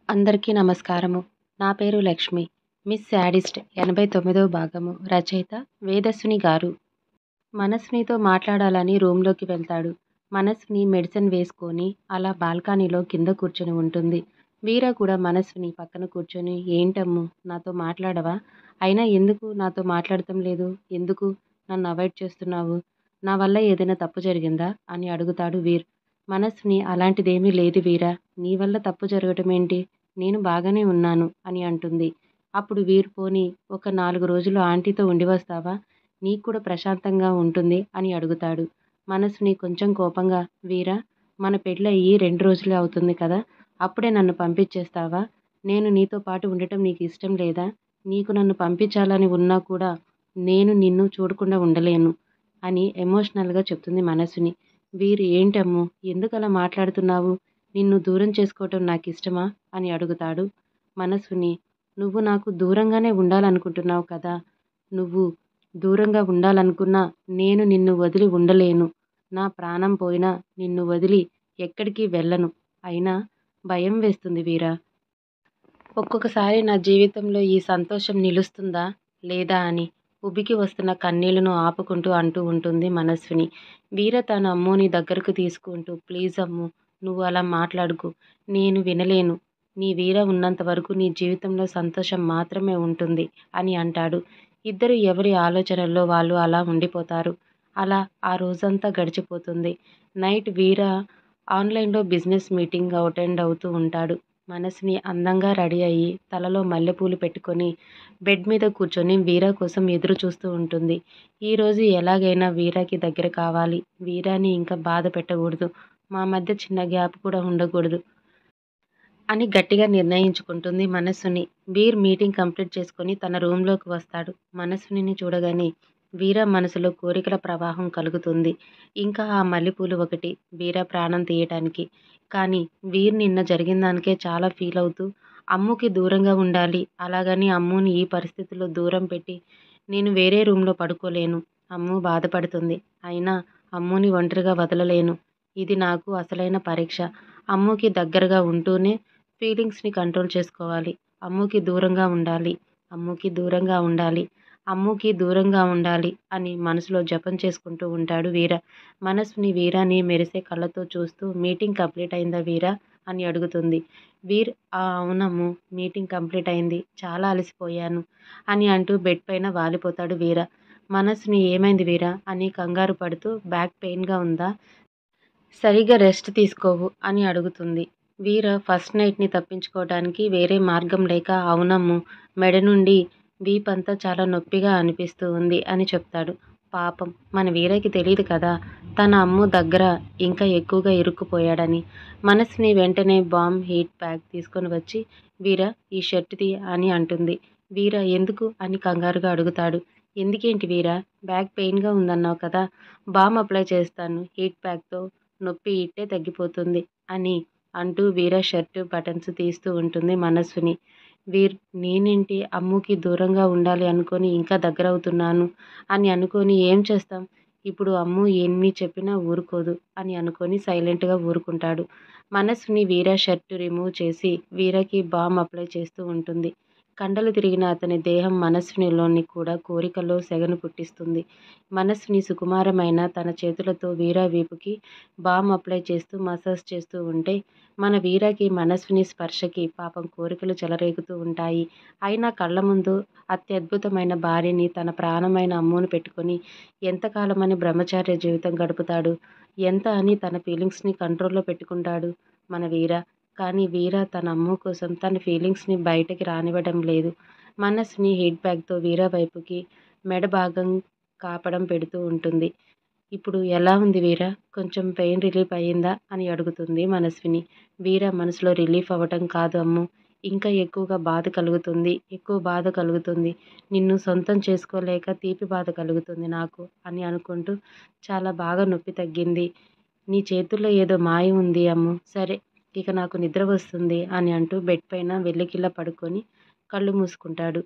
అందరికీ నమస్కారము. నా పేరు లక్ష్మి. మిస్ శాడిస్ట్ 89వ భాగము. రచయిత వేదస్విని గారు. మనస్వినితో మాట్లాడాలని రూంలోకి వెళ్తాడు. మనస్విని మెడిసిన్ వేసుకొని అలా బాల్కనీలో కింద కూర్చొని ఉంటుంది. వీర కూడా మనస్విని పక్కన కూర్చొని, ఏంటమ్ము నాతో మాట్లాడవా? అయినా ఎందుకు నాతో మాట్లాడటం లేదు? ఎందుకు నన్ను అవాయిడ్ చేస్తున్నావు? నా వల్ల ఏదైనా తప్పు జరిగిందా? అని అడుగుతాడు వీర్. మనస్విని, అలాంటిదేమీ లేదు వీరా. నీ వల్ల తప్పు జరగటం ఏంటి? నేను బాగానే ఉన్నాను అని అంటుంది. అప్పుడు వీర్, పోనీ ఒక 4 రోజులు ఆంటీతో ఉండి వస్తావా? నీకు కూడా ప్రశాంతంగా ఉంటుంది అని అడుగుతాడు. మనస్విని కొంచెం కోపంగా, వీరా, మన పెళ్ళయి 2 రోజులే అవుతుంది కదా, అప్పుడే నన్ను పంపించేస్తావా? నేను నీతో పాటు ఉండటం నీకు ఇష్టం లేదా? నీకు నన్ను పంపించాలని ఉన్నా కూడా నేను నిన్ను చూడకుండా ఉండలేను అని ఎమోషనల్గా చెప్తుంది మనస్విని. వీరు, ఏంటమ్ము ఎందుకలా మాట్లాడుతున్నావు? నిన్ను దూరం చేసుకోవటం నాకు ఇష్టమా అని అడుగుతాడు. మనస్విని, నువ్వు నాకు దూరంగానే ఉండాలనుకుంటున్నావు కదా. నువ్వు దూరంగా ఉండాలనుకున్నా నేను నిన్ను వదిలి ఉండలేను. నా ప్రాణం పోయినా నిన్ను వదిలి ఎక్కడికి వెళ్ళను. అయినా భయం వేస్తుంది వీరా. ఒక్కొక్కసారి నా జీవితంలో ఈ సంతోషం నిలుస్తుందా లేదా అని ఉబికి వస్తున్న కన్నీళ్లను ఆపుకుంటూ అంటూ ఉంటుంది మనస్విని. వీర తన అమ్ముని దగ్గరకు తీసుకుంటూ, ప్లీజ్ అమ్ము, నువ్వు అలా మాట్లాడుకు. నేను వినలేను. నీ వీర ఉన్నంత వరకు నీ జీవితంలో సంతోషం మాత్రమే ఉంటుంది అని అంటాడు. ఇద్దరు ఎవరి ఆలోచనల్లో వాళ్ళు అలా ఉండిపోతారు. అలా ఆ రోజంతా గడిచిపోతుంది. నైట్ వీర ఆన్లైన్లో బిజినెస్ మీటింగ్ అటెండ్ అవుతూ ఉంటాడు. మనస్విని అందంగా రెడీ అయ్యి తలలో మల్లెపూలు పెట్టుకొని బెడ్ మీద కూర్చొని వీరా కోసం ఎదురు చూస్తూ ఉంటుంది. ఈరోజు ఎలాగైనా వీరాకి దగ్గర కావాలి. వీరాని ఇంకా బాధ పెట్టకూడదు. మా మధ్య చిన్న గ్యాప్ కూడా ఉండకూడదు అని గట్టిగా నిర్ణయించుకుంటుంది మనస్విని. వీర్ మీటింగ్ కంప్లీట్ చేసుకొని తన రూంలోకి వస్తాడు. మనస్వినిని చూడగానే వీర మనసులో కోరికల ప్రవాహం కలుగుతుంది. ఇంకా ఆ మల్లెపూలు ఒకటి వీర ప్రాణం తీయటానికి. కానీ వీర్ నిన్న జరిగిన దానికే చాలా ఫీల్ అవుతూ, అమ్ముకి దూరంగా ఉండాలి, అలాగని అమ్ముని ఈ పరిస్థితిలో దూరం పెట్టి నేను వేరే రూంలో పడుకోలేను. అమ్ము బాధపడుతుంది. అయినా అమ్ముని ఒంటరిగా వదలలేను. ఇది నాకు అసలైన పరీక్ష. అమ్ముకి దగ్గరగా ఉంటూనే ఫీలింగ్స్ని కంట్రోల్ చేసుకోవాలి. అమ్ముకి దూరంగా ఉండాలి. అమ్ముకి దూరంగా ఉండాలి. అమ్ముకి దూరంగా ఉండాలి అని మనసులో జపం చేసుకుంటూ ఉంటాడు వీర. మనస్విని వీరాని మెరిసే కళ్ళతో చూస్తూ, మీటింగ్ కంప్లీట్ అయిందా వీరా అని అడుగుతుంది. వీర్, అవునమ్ము, మీటింగ్ కంప్లీట్ అయింది. చాలా అలసిపోయాను అని అంటూ బెడ్ పైన వాలిపోతాడు వీర. మనస్విని, ఏమైంది వీరా అని కంగారు పడుతూ, బ్యాక్ పెయిన్గా ఉందా? సరిగ్గా రెస్ట్ తీసుకోవు అని అడుగుతుంది. వీర ఫస్ట్ నైట్ని తప్పించుకోవడానికి వేరే మార్గం లేక, అవునమ్ము, మెడ నుండి వీపంతా చాలా నొప్పిగా అనిపిస్తూ ఉంది అని చెప్తాడు. పాపం మన వీరకి తెలియదు కదా తన అమ్ము దగ్గర ఇంకా ఎక్కువగా ఇరుక్కుపోయాడని. మనస్విని వెంటనే బామ్ హీట్ ప్యాక్ తీసుకొని వచ్చి, వీర ఈ షర్ట్ తీ అని అంటుంది. వీర ఎందుకు అని కంగారుగా అడుగుతాడు. ఎందుకేంటి వీర, బ్యాక్ పెయిన్గా ఉందన్నావు కదా, బామ్ అప్లై చేస్తాను, హీట్ ప్యాక్తో నొప్పి ఇట్టే తగ్గిపోతుంది అని అంటూ వీర షర్టు బటన్స్ తీస్తూ ఉంటుంది మనస్విని. వీర్, నేనేంటి అమ్ముకి దూరంగా ఉండాలి అనుకొని ఇంకా దగ్గరవుతున్నాను అని అనుకొని ఏం చేస్తాం? ఇప్పుడు అమ్ము ఎన్ని చెప్పినా ఊరుకోదు అని అనుకొని సైలెంట్గా ఊరుకుంటాడు. మనస్విని వీర షర్టు రిమూవ్ చేసి వీరకి బామ్ అప్లై చేస్తూ ఉంటుంది. కండలు తిరిగిన అతని దేహం మనస్వినిలోని కూడా కోరికలో సెగను పుట్టిస్తుంది. మనస్విని సుకుమారమైన తన చేతులతో వీర వీపుకి బామ్ అప్లై చేస్తూ మసాజ్ చేస్తూ ఉంటే, మన వీరకి మనస్విని స్పర్శకి పాపం కోరికలు చెలరేగుతూ ఉంటాయి. అయినా కళ్ళ ముందు అత్యద్భుతమైన భార్యని, తన ప్రాణమైన అమ్మును పెట్టుకొని ఎంతకాలమని బ్రహ్మచార్య జీవితం గడుపుతాడు? ఎంత అని తన ఫీలింగ్స్ని కంట్రోల్లో పెట్టుకుంటాడు మన వీర? కానీ వీర తన అమ్ము కోసం తన ఫీలింగ్స్ని బయటకి రానివ్వడం లేదు. మనస్విని హీట్ బ్యాగ్తో వీర వైపుకి మెడ భాగం కాపడం పెడుతూ ఉంటుంది. ఇప్పుడు ఎలా ఉంది వీర, కొంచెం పెయిన్ రిలీఫ్ అయ్యిందా అని అడుగుతుంది మనస్విని. వీర మనసులో రిలీఫ్ అవ్వటం కాదు అమ్ము, ఇంకా ఎక్కువగా బాధ కలుగుతుంది, ఎక్కువ బాధ కలుగుతుంది. నిన్ను సొంతం చేసుకోలేక తీపి బాధ కలుగుతుంది నాకు అని అనుకుంటూ, చాలా బాగా నొప్పి తగ్గింది. నీ చేతుల్లో ఏదో మాయ ఉంది అమ్ము. సరే, ఇక నాకు నిద్ర వస్తుంది అని అంటూ బెడ్ పైన వెల్లికిలా పడుకొని కళ్ళు మూసుకుంటాడు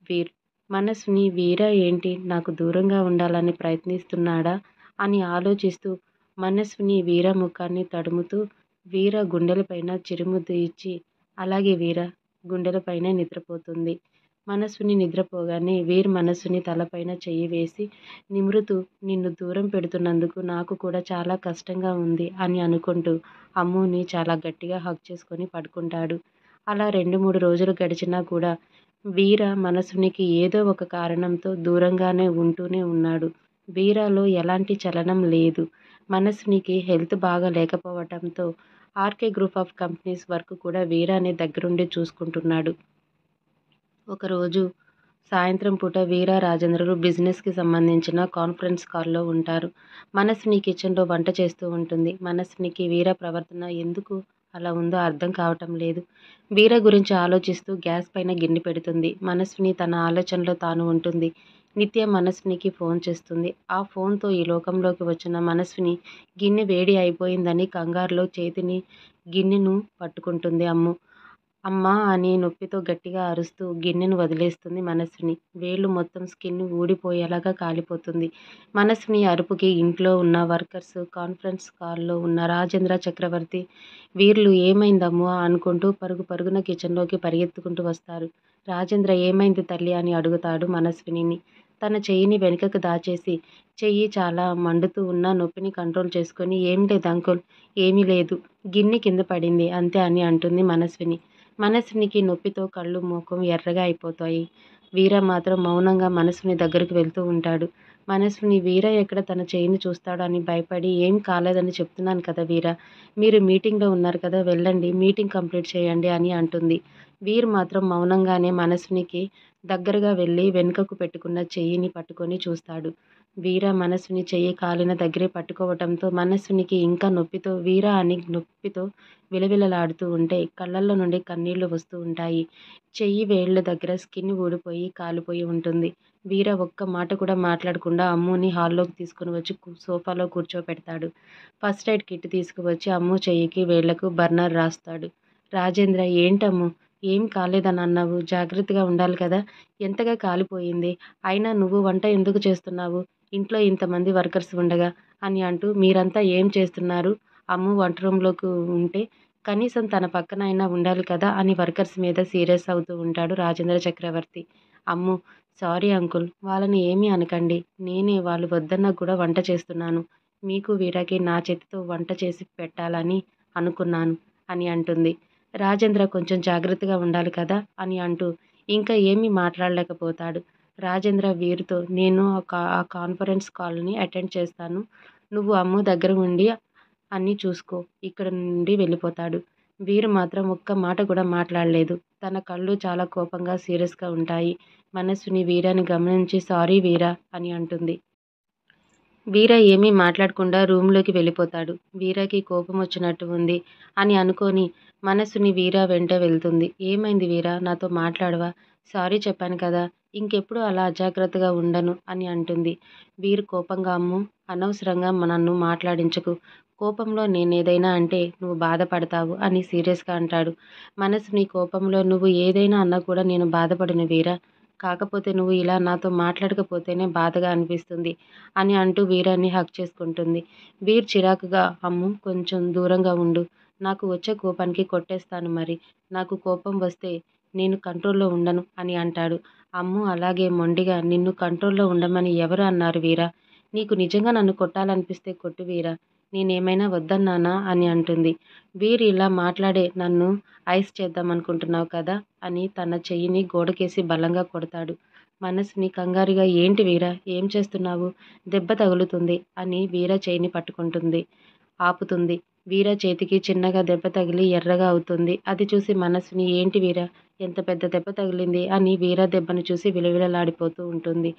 వీర్. మనస్విని, వీర ఏంటి నాకు దూరంగా ఉండాలని ప్రయత్నిస్తున్నాడా అని ఆలోచిస్తూ మనస్విని వీర ముఖాన్ని తడుముతూ వీర గుండెలపైన చిరుముద్దు ఇచ్చి, అలాగే వీర గుండెలపైనే నిద్రపోతుంది. మనస్విని నిద్రపోగానే వీర్ మనస్సుని తలపైన చెయ్యి వేసి నిమురుతూ నిన్ను దూరం పెడుతున్నందుకు నాకు కూడా చాలా కష్టంగా ఉంది అని అనుకుంటూ అమ్ముని చాలా గట్టిగా హగ్ చేసుకొని పడుకుంటాడు. అలా 2-3 రోజులు గడిచినా కూడా వీర మనస్వినికి ఏదో ఒక కారణంతో దూరంగానే ఉంటూనే ఉన్నాడు. వీరాలో ఎలాంటి చలనం లేదు. మనస్వినికి హెల్త్ బాగా లేకపోవటంతో RK group of companies work కూడా వీరానే దగ్గరుండి చూసుకుంటున్నాడు. ఒకరోజు సాయంత్రం పూట వీర, రాజేంద్రలు బిజినెస్కి సంబంధించిన కాన్ఫరెన్స్ కాల్లో ఉంటారు. మనస్విని కిచెన్లో వంట చేస్తూ ఉంటుంది. మనస్వినికి వీర ప్రవర్తన ఎందుకు అలా ఉందో అర్థం కావటం లేదు. వీర గురించి ఆలోచిస్తూ గ్యాస్ పైన గిన్నె పెడుతుంది. మనస్విని తన ఆలోచనలో తాను ఉంటుంది. నిత్య మనస్వినికి ఫోన్ చేస్తుంది. ఆ ఫోన్తో ఈ లోకంలోకి వచ్చిన మనస్విని గిన్నె వేడి అయిపోయిందని కంగారులో చేతిని గిన్నెను పట్టుకుంటుంది. అమ్మా అని నొప్పితో గట్టిగా అరుస్తూ గిన్నెను వదిలేస్తుంది మనస్విని. వేళ్ళు మొత్తం స్కిన్ ఊడిపోయేలాగా కాలిపోతుంది. మనస్విని అరుపుకి ఇంట్లో ఉన్న వర్కర్స్, కాన్ఫరెన్స్ కాల్లో ఉన్న రాజేంద్ర, చక్రవర్తి వీర్లు ఏమైందమ్మా అనుకుంటూ పరుగు పరుగున కిచెన్లోకి పరిగెత్తుకుంటూ వస్తారు. రాజేంద్ర ఏమైంది తల్లి అని అడుగుతాడు మనస్వినిని. తన చెయ్యిని వెనుకకు దాచేసి చెయ్యి చాలా మండుతూ ఉన్న నొప్పిని కంట్రోల్ చేసుకొని ఏం లేదు అంకుల్, ఏమీ లేదు, గిన్నె కింద పడింది అంతే అని అంటుంది మనస్విని. మనస్వినికి నొప్పితో కళ్ళు, ముఖం ఎర్రగా అయిపోతాయి. వీర మాత్రం మౌనంగా మనస్విని దగ్గరకు వెళ్తూ ఉంటాడు. మనస్విని వీర ఎక్కడ తన చెయ్యిని చూస్తాడో అని భయపడి ఏం కాలేదని చెప్తున్నాను కదా వీర, మీరు మీటింగ్లో ఉన్నారు కదా వెళ్ళండి, మీటింగ్ కంప్లీట్ చేయండి అని అంటుంది. వీర్ మాత్రం మౌనంగానే మనస్వినికి దగ్గరగా వెళ్ళి వెనుకకు పెట్టుకున్న చెయ్యిని పట్టుకొని చూస్తాడు. వీర మనస్విని చెయ్యి కాలిన దగ్గరే పట్టుకోవటంతో మనస్వినికి ఇంకా నొప్పితో వీర అని నొప్పితో విలవిలలాడుతూ ఉంటే కళ్ళల్లో నుండి కన్నీళ్లు వస్తూ ఉంటాయి. చెయ్యి వేళ్ల దగ్గర స్కిన్ ఊడిపోయి కాలిపోయి ఉంటుంది. వీర ఒక్క మాట కూడా మాట్లాడకుండా అమ్ముని హాల్లోకి తీసుకుని వచ్చి సోఫాలో కూర్చోపెడతాడు. ఫస్ట్ ఎయిడ్ కిట్ తీసుకువచ్చి అమ్ము చెయ్యికి వేళ్లకు బర్నర్ రాస్తాడు. రాజేంద్ర ఏంటమ్ము, ఏం కాలేదని అన్నావు, జాగ్రత్తగా ఉండాలి కదా, ఎంతగా కాలిపోయింది, అయినా నువ్వు వంట ఎందుకు చేస్తున్నావు, ఇంట్లో ఇంతమంది వర్కర్స్ ఉండగా అని అంటూ మీరంతా ఏం చేస్తున్నారు, అమ్ము వంట రూమ్లోకి ఉంటే కనీసం తన పక్కన అయినా ఉండాలి కదా అని వర్కర్స్ మీద సీరియస్ అవుతూ ఉంటాడు రాజేంద్ర చక్రవర్తి. అమ్ము సారీ అంకుల్, వాళ్ళని ఏమీ అనకండి, నేనే వాళ్ళు వద్దన్నా కూడా వంట చేస్తున్నాను, మీకు వీరకి నా చేతితో వంట చేసి పెట్టాలని అనుకున్నాను అని అంటుంది. రాజేంద్ర కొంచెం జాగ్రత్తగా ఉండాలి కదా అని అంటూ ఇంకా ఏమీ మాట్లాడలేకపోతాడు. రాజేంద్ర వీరితో నేను ఆ కాన్ఫరెన్స్ కాల్ని అటెండ్ చేస్తాను, నువ్వు అమ్ము దగ్గర ఉండి అన్నీ చూసుకో, ఇక్కడ నుండి వెళ్ళిపోతాడు. వీరు మాత్రం ఒక్క మాట కూడా మాట్లాడలేదు. తన కళ్ళు చాలా కోపంగా సీరియస్గా ఉంటాయి. మనస్విని వీరాని గమనించి సారీ వీరా అని అంటుంది. వీర ఏమీ మాట్లాడకుండా రూంలోకి వెళ్ళిపోతాడు. వీరకి కోపం వచ్చినట్టు ఉంది అని అనుకొని మనస్సుని వీర వెంట వెళ్తుంది. ఏమైంది వీరా, నాతో మాట్లాడవా, సారీ చెప్పాను కదా, ఇంకెప్పుడు అలా అజాగ్రత్తగా ఉండను అని అంటుంది. వీరు కోపంగా అమ్ము అనవసరంగా నన్ను మాట్లాడించకు, కోపంలో నేనేదైనా అంటే నువ్వు బాధపడతావు అని సీరియస్గా అంటాడు. మనస్సుని కోపంలో నువ్వు ఏదైనా అన్నా కూడా నేను బాధపడను వీరా, కాకపోతే నువ్వు ఇలా నాతో మాట్లాడకపోతేనే బాధగా అనిపిస్తుంది అని అంటూ వీరాన్ని హగ్ చేసుకుంటుంది. వీర్ చిరాకుగా అమ్ము కొంచెం దూరంగా ఉండు, నాకు వచ్చే కోపానికి కొట్టేస్తాను మరి, నాకు కోపం వస్తే నేను కంట్రోల్లో ఉండను అని అంటాడు. అమ్ము అలాగే మొండిగా నిన్ను కంట్రోల్లో ఉండమని ఎవరు అన్నారు వీరా, నీకు నిజంగా నన్ను కొట్టాలనిపిస్తే కొట్టు వీరా, నేనేమైనా వద్దన్నానా అని అంటుంది. వీర్ ఇలా మాట్లాడే నన్ను ఐస్ చేద్దామనుకుంటున్నావు కదా అని తన చెయ్యిని గోడకేసి బలంగా కొడతాడు. మనస్సుని కంగారుగా ఏంటి వీరా, ఏం చేస్తున్నావు, దెబ్బ తగులుతుంది అని వీర చెయ్యిని పట్టుకుంటుంది. ఆపుతుంది. వీర చేతికి చిన్నగా దెబ్బ తగిలి ఎర్రగా అవుతుంది. అది చూసి మనస్సుని ఏంటి వీరా, ఎంత పెద్ద దెబ్బ తగిలింది అని వీర దెబ్బను చూసి విలవిలలాడిపోతూ ఉంటుంది.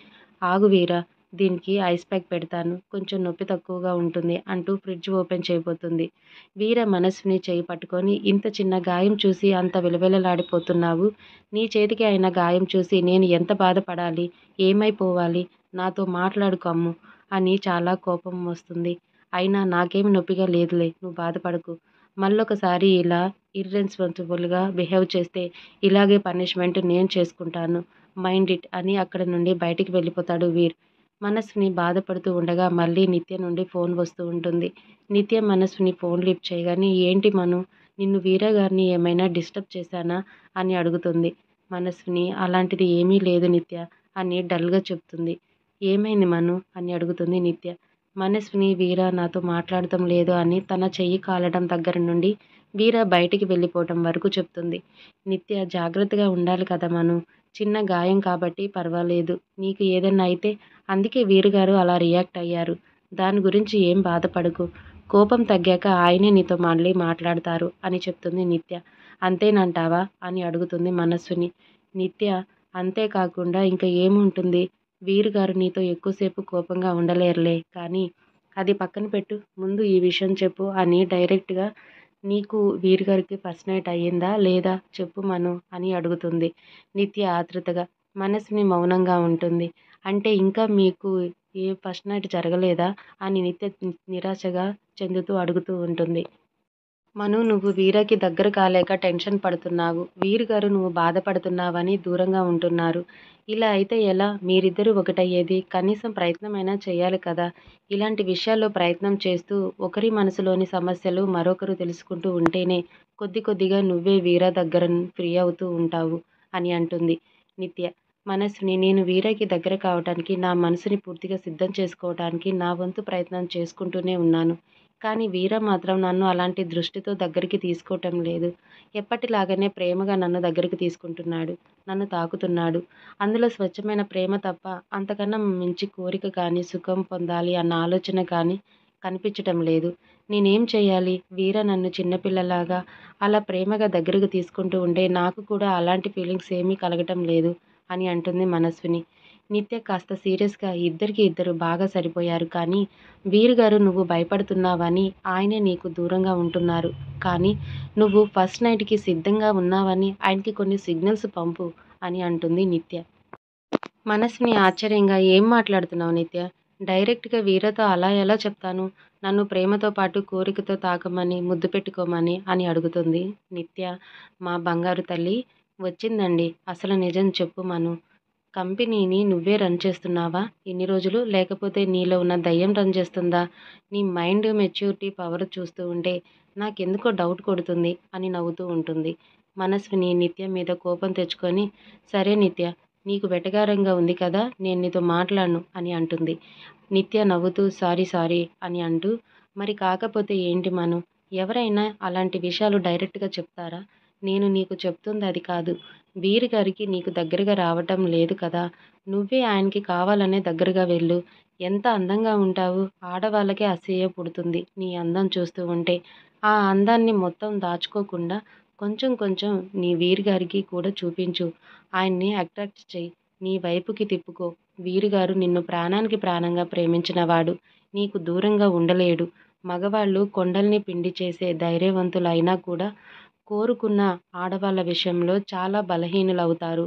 ఆగు వీరా, దీనికి ఐస్ ప్యాక్ పెడతాను, కొంచెం నొప్పి తక్కువగా ఉంటుంది అంటూ ఫ్రిడ్జ్ ఓపెన్ చేయబోతుంది. వీర మనస్సుని చేయి పట్టుకొని ఇంత చిన్న గాయం చూసి అంత విలవిలలాడిపోతున్నావు, నీ చేతికి అయిన గాయం చూసి నేను ఎంత బాధపడాలి, ఏమైపోవాలి, నాతో మాట్లాడుకు అమ్ము అని చాలా కోపం వస్తుంది. అయినా నాకేమి నొప్పిగా లేదులే, నువ్వు బాధపడకు, మళ్ళొకసారి ఇలా ఇర్రెస్పాన్సిబుల్గా బిహేవ్ చేస్తే ఇలాగే పనిష్మెంట్ నేను చేసుకుంటాను, మైండ్ ఇట్ అని అక్కడి నుండి బయటికి వెళ్ళిపోతాడు వీర్. మనస్విని బాధపడుతూ ఉండగా మళ్ళీ నిత్య నుండి ఫోన్ వస్తూ ఉంటుంది. నిత్య మనస్విని ఫోన్ లిఫ్ట్ చేయగానే ఏంటి మను, నిన్ను వీర గారిని ఏమైనా డిస్టర్బ్ చేశానా అని అడుగుతుంది. మనస్విని అలాంటిది ఏమీ లేదు నిత్య అని డల్గా చెప్తుంది. ఏమైంది మను అని అడుగుతుంది నిత్య. మనస్విని వీర నాతో మాట్లాడటం లేదు అని తన చెయ్యి కాలడం దగ్గర నుండి వీర బయటికి వెళ్ళిపోవటం వరకు చెప్తుంది. నిత్య జాగ్రత్తగా ఉండాలి కదా మను. చిన్న గాయం కాబట్టి పర్వాలేదు. నీకు ఏదన్నా అయితే అందుకే వీరుగారు అలా రియాక్ట్ అయ్యారు. దాని గురించి ఏం బాధపడకు. కోపం తగ్గాక ఆయనే నీతో మళ్ళీ మాట్లాడతారు అని చెప్తుంది నిత్య. అంతేనంటావా అని అడుగుతుంది మనస్విని. నిత్య అంతేకాకుండా ఇంకా ఏముంటుంది? వీరుగారు నీతో ఎక్కువసేపు కోపంగా ఉండలేరులే కానీ అది పక్కన పెట్టు. ముందు ఈ విషయం చెప్పు అని డైరెక్ట్గా నీకు వీరుగారికి ఫస్ట్ నైట్ అయ్యిందా లేదా చెప్పు మను అని అడుగుతుంది నిత్య ఆతృతగా. మనస్విని మౌనంగా ఉంటుంది. అంటే ఇంకా మీకు ఏ ఫస్ట్ నైట్ జరగలేదా అని నిత్య నిరాశగా చెందుతూ అడుగుతూ ఉంటుంది. మను నువ్వు వీరకి దగ్గర కాలేక టెన్షన్ పడుతున్నావు. వీరుగారు నువ్వు బాధపడుతున్నావని దూరంగా ఉంటున్నారు. ఇలా అయితే ఎలా? మీరిద్దరూ ఒకటయ్యేది? కనీసం ప్రయత్నమైనా చేయాలి కదా! ఇలాంటి విషయాల్లో ప్రయత్నం చేస్తూ ఒకరి మనసులోని సమస్యలు మరొకరు తెలుసుకుంటూ ఉంటేనే కొద్ది కొద్దిగా నువ్వే వీర దగ్గర ఫ్రీ అవుతూ ఉంటావు అని అంటుంది నిత్య. మనస్సుని నేను వీరకి దగ్గర కావటానికి నా మనసుని పూర్తిగా సిద్ధం చేసుకోవటానికి నా వంతు ప్రయత్నం చేసుకుంటూనే ఉన్నాను. కానీ వీర మాత్రం నన్ను అలాంటి దృష్టితో దగ్గరికి తీసుకోవటం లేదు. ఎప్పటిలాగానే ప్రేమగా నన్ను దగ్గరికి తీసుకుంటున్నాడు. నన్ను తాకుతున్నాడు. అందులో స్వచ్ఛమైన ప్రేమ తప్ప అంతకన్నా మించి కోరిక కానీ, సుఖం పొందాలి అన్న ఆలోచన కానీ కనిపించటం లేదు. నేనేం చేయాలి? వీర నన్ను చిన్నపిల్లలాగా అలా ప్రేమగా దగ్గరకు తీసుకుంటూ ఉంటే నాకు కూడా అలాంటి ఫీలింగ్స్ ఏమీ కలగటం లేదు అని అంటుంది మనస్విని. నిత్య కాస్త సీరియస్గా ఇద్దరికి ఇద్దరు బాగా సరిపోయారు. కానీ వీరుగారు నువ్వు భయపడుతున్నావని ఆయనే నీకు దూరంగా ఉంటున్నారు. కానీ నువ్వు ఫస్ట్ నైట్కి సిద్ధంగా ఉన్నావని ఆయనకి కొన్ని సిగ్నల్స్ పంపు అని అంటుంది నిత్య. మనస్విని ఆశ్చర్యంగా ఏం మాట్లాడుతున్నావు నిత్య? డైరెక్ట్గా వీరతో అలా ఎలా చెప్తాను? నన్ను ప్రేమతో పాటు కోరికతో తాకమని ముద్దు పెట్టుకోమని అని అడుగుతుంది నిత్య. మా బంగారు తల్లి వచ్చిందండి. అసలు నిజం చెప్పు మను. కంపెనీని నువ్వే రన్ చేస్తున్నావా ఇన్ని రోజులు? లేకపోతే నీలో ఉన్న దయ్యం రన్ చేస్తుందా? నీ మైండ్ మెచ్యూరిటీ పవర్ చూస్తూ ఉంటే నాకెందుకో డౌట్ కొడుతుంది అని నవ్వుతూ ఉంటుంది. మనస్విని నిత్య మీద కోపం తెచ్చుకొని సరే నిత్య నీకు వెటకారంగా ఉంది కదా నేను నీతో మాట్లాడను అని అంటుంది. నిత్య నవ్వుతూ సారీ అని అంటూ మరి కాకపోతే ఏంటి మను? ఎవరైనా అలాంటి విషయాలు డైరెక్ట్గా చెప్తారా? నేను నీకు చెప్తుంది అది కాదు. వీరి గారికి నీకు దగ్గరగా రావటం లేదు కదా! నువ్వే ఆయనకి కావాలనే దగ్గరగా వెళ్ళు. ఎంత అందంగా ఉంటావు. ఆడవాళ్ళకే అసూయ పుడుతుంది నీ అందం చూస్తూ ఉంటే. ఆ అందాన్ని మొత్తం దాచుకోకుండా కొంచెం కొంచెం నీ వీరి గారికి కూడా చూపించు. ఆయన్ని అట్రాక్ట్ చెయ్యి. నీ వైపుకి తిప్పుకో. వీరుగారు నిన్ను ప్రాణానికి ప్రాణంగా ప్రేమించినవాడు. నీకు దూరంగా ఉండలేడు. మగవాళ్ళు కొండల్ని పిండి చేసే ధైర్యవంతులు అయినా కూడా కోరుకున్న ఆడవాళ్ళ విషయంలో చాలా బలహీనులవుతారు.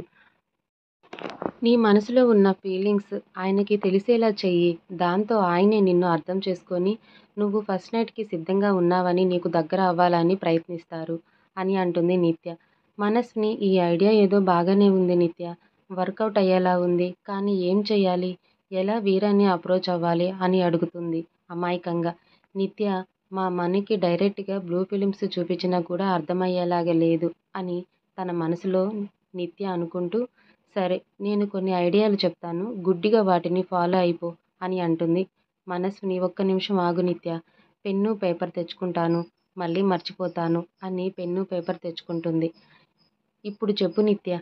నీ మనసులో ఉన్న ఫీలింగ్స్ ఆయనకి తెలిసేలా చెయ్యి. దాంతో ఆయనే నిన్ను అర్థం చేసుకొని నువ్వు ఫస్ట్ నైట్‌కి సిద్ధంగా ఉన్నావని నీకు దగ్గర అవ్వాలని ప్రయత్నిస్తారు అని అంటుంది నిత్య. మనస్‌ని ఈ ఐడియా ఏదో బాగానే ఉంది నిత్య. వర్కౌట్ అయ్యేలా ఉంది. కానీ ఏం చెయ్యాలి? ఎలా వీరాన్ని అప్రోచ్ అవ్వాలి అని అడుగుతుంది అమాయకంగా. నిత్య మా మనీకి డైరెక్ట్‌గా బ్లూ ఫిల్మ్స్ చూపించినా కూడా అర్థమయ్యేలాగా లేదు అని తన మనసులో నిత్య అనుకుంటూ సరే నేను కొన్ని ఐడియాలు చెప్తాను. గుడ్డిగా వాటిని ఫాలో అయిపో అని అంటుంది. మనస్విని ఒక్క నిమిషం ఆగు నిత్య. పెన్ను, పేపర్ తెచ్చుకుంటాను. మళ్ళీ మర్చిపోతాను అని పెన్ను, పేపర్ తెచ్చుకుంటుంది. ఇప్పుడు చెప్పు నిత్య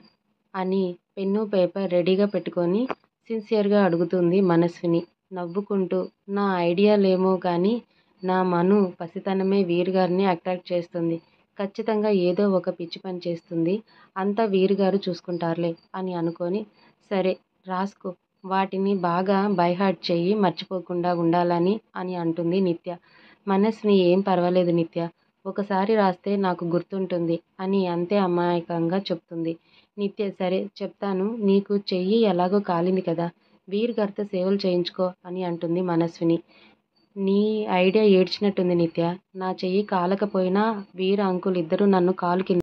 అని పెన్ను, పేపర్ రెడీగా పెట్టుకొని సిన్సియర్గా అడుగుతుంది మనస్విని నవ్వుకుంటూ. నా ఐడియాలేమో కానీ నా మను పసితనమే వీరుగారిని అట్రాక్ట్ చేస్తుంది. ఖచ్చితంగా ఏదో ఒక పిచ్చి పని చేస్తుంది. అంతా వీరుగారు చూసుకుంటారులే అని అనుకొని సరే రాసుకో. వాటిని బాగా బైహార్ట్ చెయ్యి మర్చిపోకుండా ఉండాలని అని అంటుంది నిత్య. మనస్విని ఏం పర్వాలేదు నిత్య. ఒకసారి రాస్తే నాకు గుర్తుంటుంది అని అంతే అమాయకంగా చెప్తుంది. నిత్య సరే చెప్తాను. నీకు చెయ్యి ఎలాగో కాలింది కదా! వీరుగారితో సేవలు చేయించుకో అని అంటుంది మనస్విని. నీ ఐడియా ఏడ్చినట్టుంది నిత్య. నా చెయ్యి కాలకపోయినా వీర అంకుల్ ఇద్దరూ నన్ను కాలు కింద